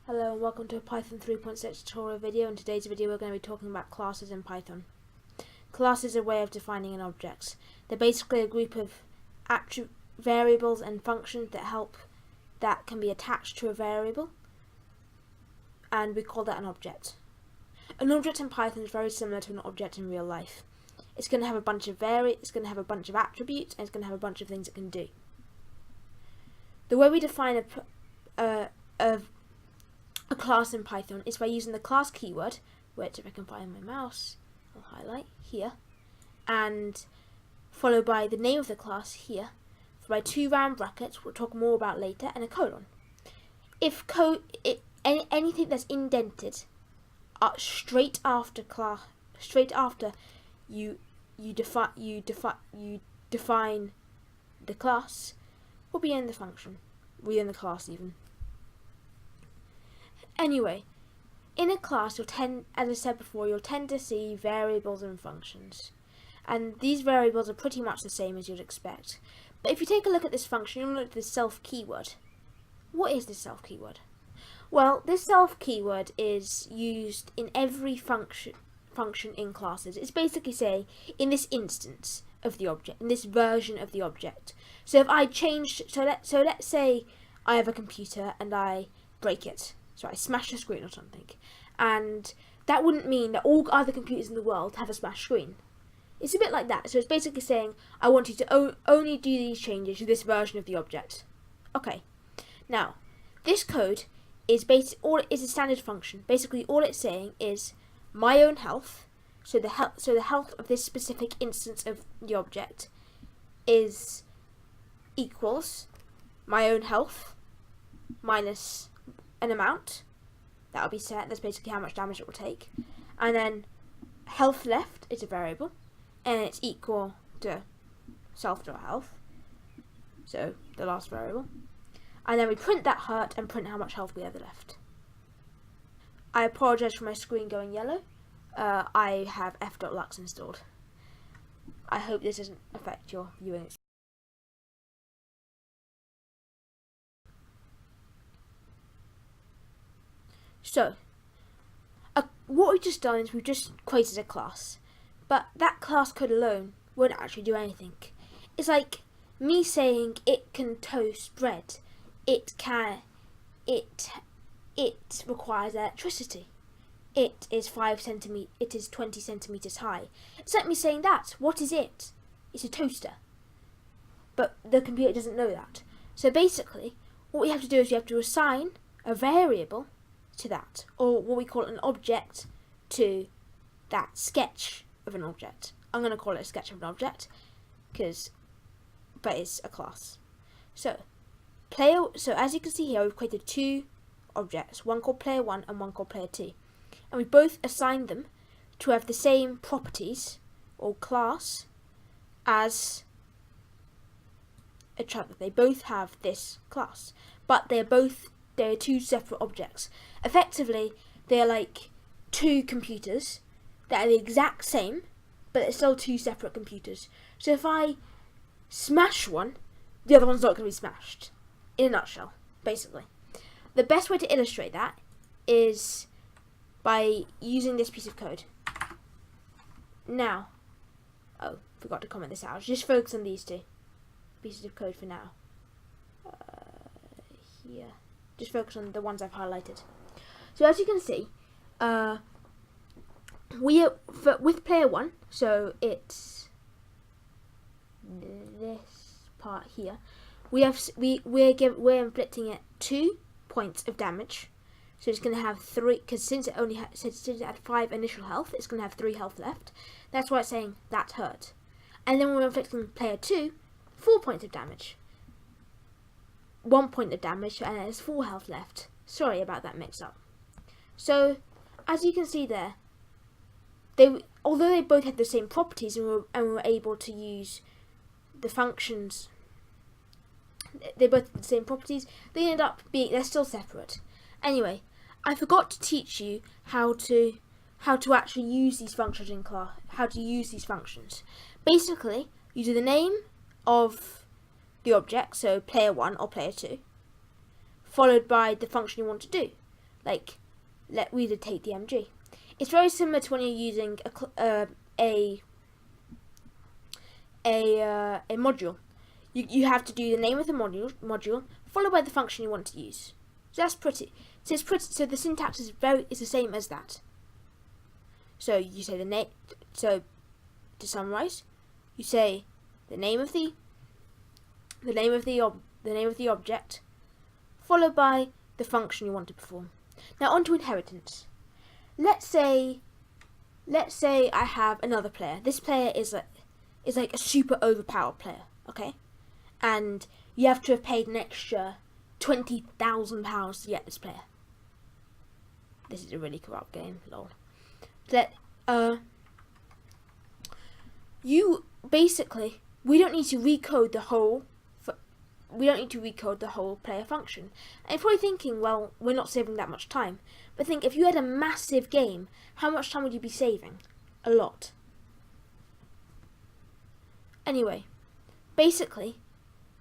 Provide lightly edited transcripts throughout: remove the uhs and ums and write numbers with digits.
Hello and welcome to a Python 3.6 tutorial video. In today's video we're going to be talking about classes in Python. Classes are a way of defining an object. They're basically a group of variables and functions that can be attached to a variable, and we call that an object. An object in Python is very similar to an object in real life. It's going to have a bunch of attributes, and it's going to have a bunch of things it can do. The way we define a class in Python is by using the class keyword, which, if I can find my mouse, I'll highlight here, and followed by the name of the class here, followed by two round brackets, we'll talk more about later, and a colon. If anything that's indented straight after you define the class, will be in the function, within the class even. Anyway, in a class, as I said before, you'll tend to see variables and functions. And these variables are pretty much the same as you'd expect. But if you take a look at this function, you'll look at the self keyword. What is this self keyword? Well, this self keyword is used in every function in classes. It's basically saying, in this instance of the object, in this version of the object. So if I change, so let's say I have a computer and I break it. So I smash the screen or something, and that wouldn't mean that all other computers in the world have a smashed screen. It's a bit like that. So it's basically saying, I want you to only do these changes to this version of the object. Okay. Now, this code is a standard function. Basically, all it's saying is my own health. So the health of this specific instance of the object is equals my own health minus an amount that'll be set. That's basically how much damage it will take, and then health left is a variable, and it's equal to self.health, so the last variable, and then we print that hurt and print how much health we have left. I apologize for my screen going yellow. I have f.lux installed. I hope this doesn't affect your viewing experience. So, what we've just done is we've just created a class, but that class code alone won't actually do anything. It's like me saying it can toast bread. It requires electricity. It is 20 centimeters high. It's like me saying that. What is it? It's a toaster. But the computer doesn't know that. So basically, what we have to do is we have to assign a variable to that, or what we call an object to that sketch of an object. I'm going to call it a sketch of an object but it's a class. So as you can see here, we've created two objects, one called player1 and one called player2, and we both assigned them to have the same properties or class as each other. They both have this class, but they're two separate objects. Effectively, they're like two computers that are the exact same, but they're still two separate computers. So if I smash one, the other one's not going to be smashed. In a nutshell, basically. The best way to illustrate that is by using this piece of code. Now, forgot to comment this out. Just focus on these two pieces of code for now. Here. Just focus on the ones I've highlighted. So as you can see, with player one, so it's this part here. We're inflicting it 2 points of damage. So it's going to have 3, because since it had 5 initial health, it's going to have 3 health left. That's why it's saying that hurt. And then we're inflicting player 2 4 points of damage. 1 point of damage, and there's 4 health left. Sorry about that mix-up. So, as you can see there, although they both had the same properties and were able to use the functions, they both had the same properties, they're still separate. Anyway, I forgot to teach you how to actually use these functions in class. How to use these functions. Basically, you do the name of the object, so player1 or player2, followed by the function you want to do. like let reader take DMG. It's very similar to when you're using a module. You have to do the name of the module followed by the function you want to use. So that's pretty. So the syntax is the same as that. So you say the name. So to summarize, you say the name of the object followed by the function you want to perform. Now on to inheritance. Let's say I have another player. This player is like a super overpowered player, okay? And you have to have paid an extra £20,000 to get this player. This is a really corrupt game, lol. We don't need to recode the whole player function. And you're probably thinking, well, we're not saving that much time. But think, if you had a massive game, how much time would you be saving? A lot. Anyway, basically,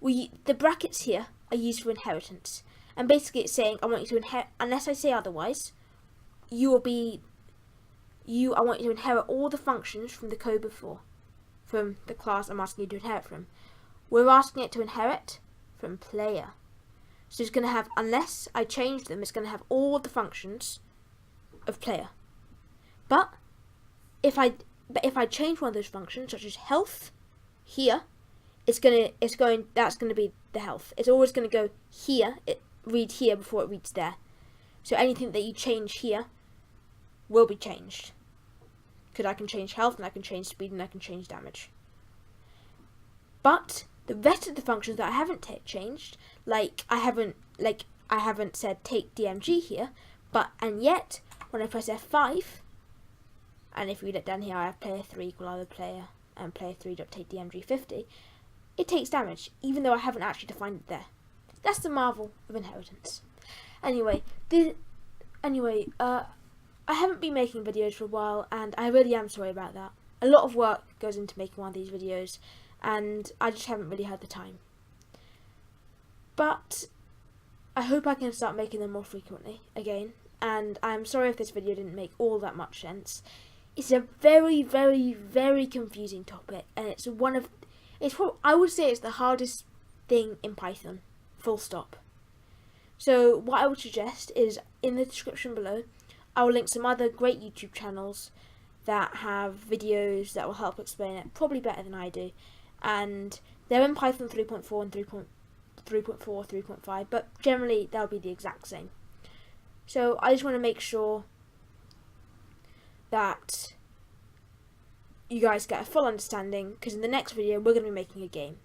the brackets here are used for inheritance. And basically it's saying, I want you to inherit, unless I say otherwise, I want you to inherit all the functions from the code before, from the class I'm asking you to inherit from. We're asking it to inherit from player. So it's going to have, unless I change them, it's going to have all the functions of player. But if I change one of those functions, such as health, here, that's going to be the health. It's always going to go here, read here before it reads there. So anything that you change here will be changed. Because I can change health, and I can change speed, and I can change damage. But the rest of the functions that I haven't changed, like I haven't said take DMG here, and yet when I press F5, and if we look down here, I have player 3 equal other player, and player 3 dot take DMG 50. It takes damage, even though I haven't actually defined it there. That's the marvel of inheritance. Anyway, I haven't been making videos for a while, and I really am sorry about that. A lot of work goes into making one of these videos, and I just haven't really had the time. But I hope I can start making them more frequently again, and I'm sorry if this video didn't make all that much sense. It's a very, very, very confusing topic, and I would say it's the hardest thing in Python, full stop. So what I would suggest is, in the description below, I will link some other great YouTube channels that have videos that will help explain it, probably better than I do. And they're in Python 3.4 and 3.4, 3.5, but generally they'll be the exact same. So I just want to make sure that you guys get a full understanding, because in the next video we're going to be making a game.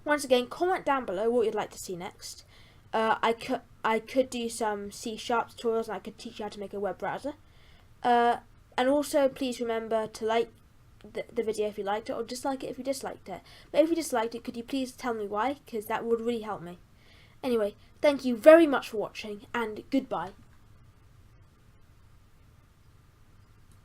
Once again, comment down below what you'd like to see next. I could do some C# tutorials, and I could teach you how to make a web browser. And also, please remember to like the video if you liked it, or dislike it if you disliked it. But if you disliked it, could you please tell me why? Because that would really help me. Anyway, thank you very much for watching, and goodbye.